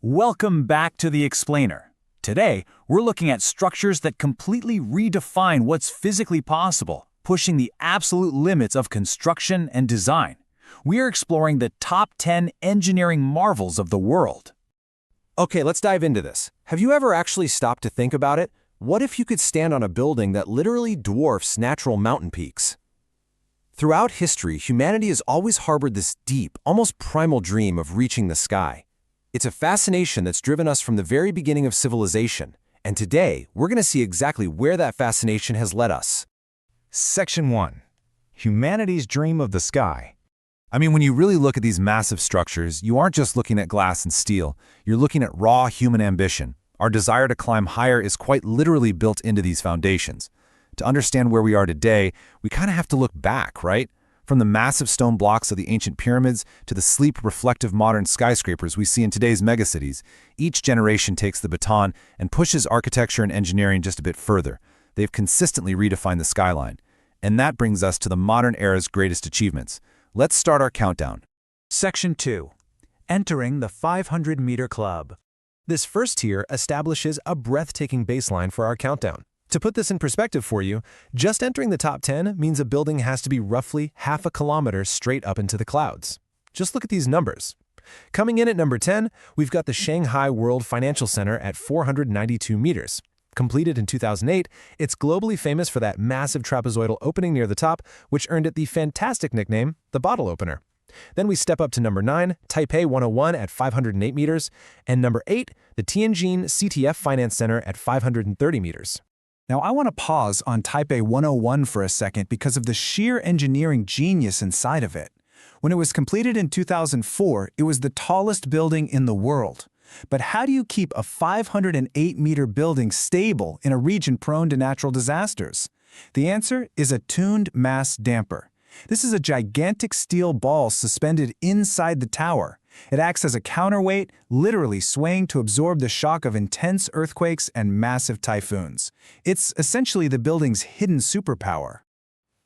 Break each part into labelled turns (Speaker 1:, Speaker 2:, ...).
Speaker 1: Welcome back to The Explainer. Today, we're looking at structures that completely redefine what's physically possible, pushing the absolute limits of construction and design. We are exploring the top 10 engineering marvels of the world.
Speaker 2: Okay, let's dive into this. Have you ever actually stopped to think about it? What if you could stand on a building that literally dwarfs natural mountain peaks? Throughout history, humanity has always harbored this deep, almost primal dream of reaching the sky. It's a fascination that's driven us from the very beginning of civilization, and today, we're going to see exactly where that fascination has led us.
Speaker 3: Section 1. Humanity's Dream of the Sky. When you really look at these massive structures, you aren't just looking at glass and steel, you're looking at raw human ambition. Our desire to climb higher is quite literally built into these foundations. To understand where we are today, we kind of have to look back, right? From the massive stone blocks of the ancient pyramids to the sleek, reflective modern skyscrapers we see in today's megacities, each generation takes the baton and pushes architecture and engineering just a bit further. They've consistently redefined the skyline. And that brings us to the modern era's greatest achievements. Let's start our countdown.
Speaker 1: Section 2. Entering the 500-meter club.
Speaker 2: This first tier establishes a breathtaking baseline for our countdown. To put this in perspective for you, just entering the top 10 means a building has to be roughly half a kilometer straight up into the clouds. Just look at these numbers. Coming in at number 10, we've got the Shanghai World Financial Center at 492 meters. Completed in 2008, it's globally famous for that massive trapezoidal opening near the top, which earned it the fantastic nickname, the bottle opener. Then we step up to number 9, Taipei 101 at 508 meters, and number 8, the Tianjin CTF Finance Center at 530 meters.
Speaker 4: Now, I want to pause on Taipei 101 for a second because of the sheer engineering genius inside of it. When it was completed in 2004, it was the tallest building in the world. But how do you keep a 508-meter building stable in a region prone to natural disasters? The answer is a tuned mass damper. This is a gigantic steel ball suspended inside the tower. It acts as a counterweight, literally swaying to absorb the shock of intense earthquakes and massive typhoons. It's essentially the building's hidden superpower.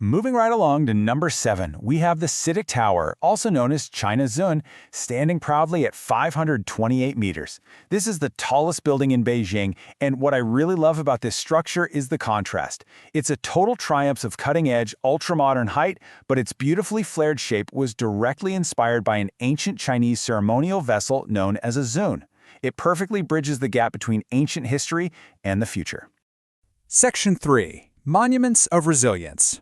Speaker 1: Moving right along to number 7, we have the CITIC Tower, also known as China Zun, standing proudly at 528 meters. This is the tallest building in Beijing, and what I really love about this structure is the contrast. It's a total triumph of cutting-edge, ultra-modern height, but its beautifully flared shape was directly inspired by an ancient Chinese ceremonial vessel known as a zun. It perfectly bridges the gap between ancient history and the future.
Speaker 4: Section 3. Monuments of Resilience.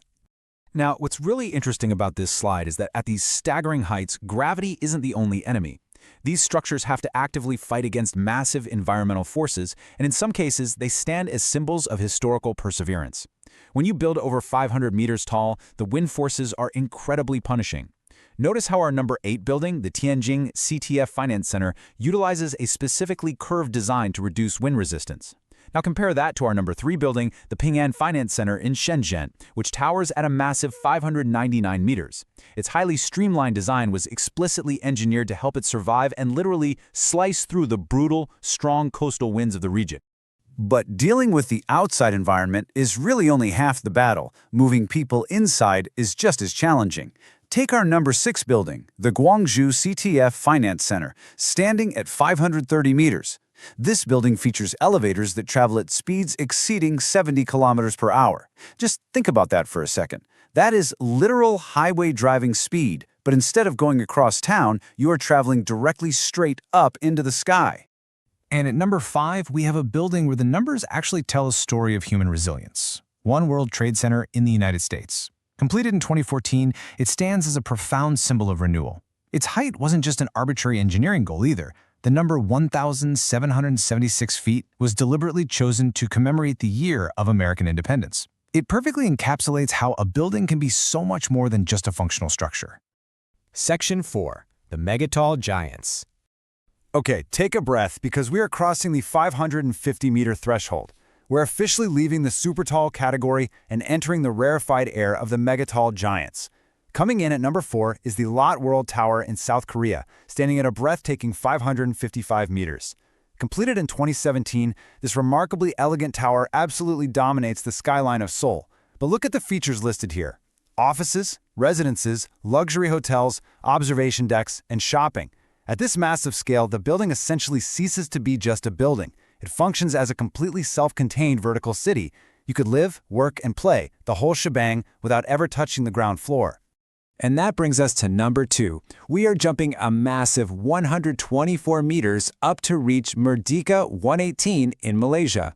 Speaker 3: Now, what's really interesting about this slide is that at these staggering heights, gravity isn't the only enemy. These structures have to actively fight against massive environmental forces, and in some cases, they stand as symbols of historical perseverance. When you build over 500 meters tall, the wind forces are incredibly punishing. Notice how our number 8 building, the Tianjin CTF Finance Center, utilizes a specifically curved design to reduce wind resistance. Now compare that to our number 3 building, the Ping An Finance Center in Shenzhen, which towers at a massive 599 meters. Its highly streamlined design was explicitly engineered to help it survive and literally slice through the brutal, strong coastal winds of the region.
Speaker 5: But dealing with the outside environment is really only half the battle. Moving people inside is just as challenging. Take our number 6 building, the Guangzhou CTF Finance Center, standing at 530 meters. This building features elevators that travel at speeds exceeding 70 kilometers per hour. Just think about that for a second. That is literal highway driving speed, but instead of going across town, you are traveling directly straight up into the sky.
Speaker 4: And at number 5, we have a building where the numbers actually tell a story of human resilience. One World Trade Center in the United States. Completed in 2014, it stands as a profound symbol of renewal. Its height wasn't just an arbitrary engineering goal either. The number 1,776 feet was deliberately chosen to commemorate the year of American independence. It perfectly encapsulates how a building can be so much more than just a functional structure.
Speaker 2: Section 4. The Megatall Giants.
Speaker 3: Okay, take a breath because we are crossing the 550-meter threshold. We're officially leaving the super tall category and entering the rarefied air of the megatall giants. Coming in at number 4 is the Lot World Tower in South Korea, standing at a breathtaking 555 meters. Completed in 2017, this remarkably elegant tower absolutely dominates the skyline of Seoul. But look at the features listed here. Offices, residences, luxury hotels, observation decks, and shopping.
Speaker 5: At this massive scale, the building essentially ceases to be just a building. It functions as a completely self-contained vertical city. You could live, work, and play, the whole shebang, without ever touching the ground floor.
Speaker 3: And that brings us to number 2. We are jumping a massive 124 meters up to reach Merdeka 118 in Malaysia.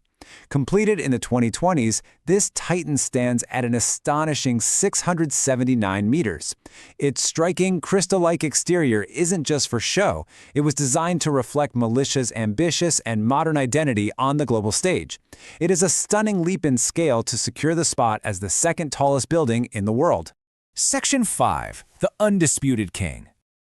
Speaker 3: Completed in the 2020s, this titan stands at an astonishing 679 meters. Its striking, crystal-like exterior isn't just for show. It was designed to reflect Malaysia's ambitious and modern identity on the global stage. It is a stunning leap in scale to secure the spot as the second tallest building in the world.
Speaker 2: Section 5. The Undisputed King.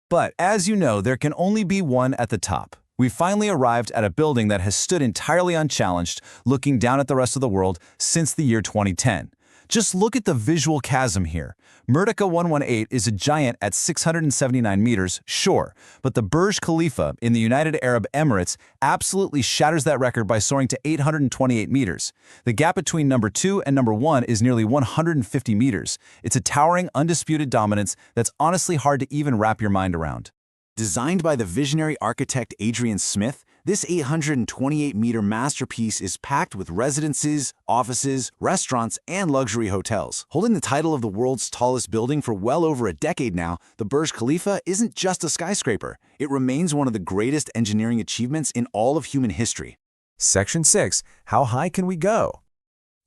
Speaker 5: But as you know, there can only be one at the top. We finally arrived at a building that has stood entirely unchallenged, looking down at the rest of the world since the year 2010. Just look at the visual chasm here. Merdeka 118 is a giant at 679 meters, sure, but the Burj Khalifa in the United Arab Emirates absolutely shatters that record by soaring to 828 meters. The gap between number 2 and number 1 is nearly 150 meters. It's a towering, undisputed dominance that's honestly hard to even wrap your mind around. Designed by the visionary architect Adrian Smith, this 828-meter masterpiece is packed with residences, offices, restaurants, and luxury hotels. Holding the title of the world's tallest building for well over a decade now, the Burj Khalifa isn't just a skyscraper. It remains one of the greatest engineering achievements in all of human history.
Speaker 2: Section 6. How high can we go?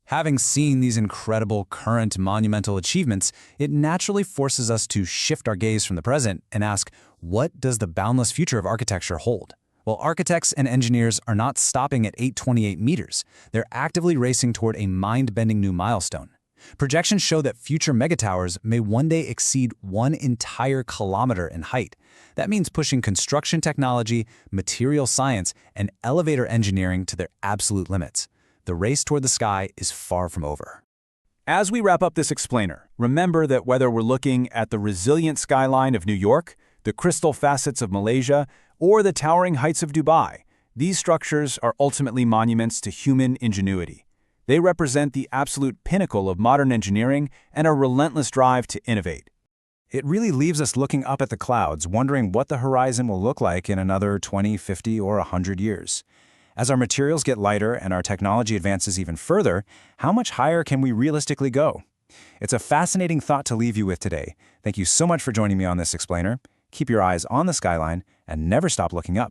Speaker 2: Having seen these incredible current monumental achievements, it naturally forces us to shift our gaze from the present and ask, what does the boundless future of architecture hold? Well, architects and engineers are not stopping at 828 meters. They're actively racing toward a mind-bending new milestone. Projections show that future megatowers may one day exceed 1 entire kilometer in height. That means pushing construction technology, material science, and elevator engineering to their absolute limits. The race toward the sky is far from over.
Speaker 1: As we wrap up this explainer, remember that whether we're looking at the resilient skyline of New York, the crystal facets of Malaysia, or the towering heights of Dubai, these structures are ultimately monuments to human ingenuity. They represent the absolute pinnacle of modern engineering and a relentless drive to innovate.
Speaker 2: It really leaves us looking up at the clouds, wondering what the horizon will look like in another 20, 50, or 100 years. As our materials get lighter and our technology advances even further, how much higher can we realistically go? It's a fascinating thought to leave you with today. Thank you so much for joining me on this explainer. Keep your eyes on the skyline and never stop looking up.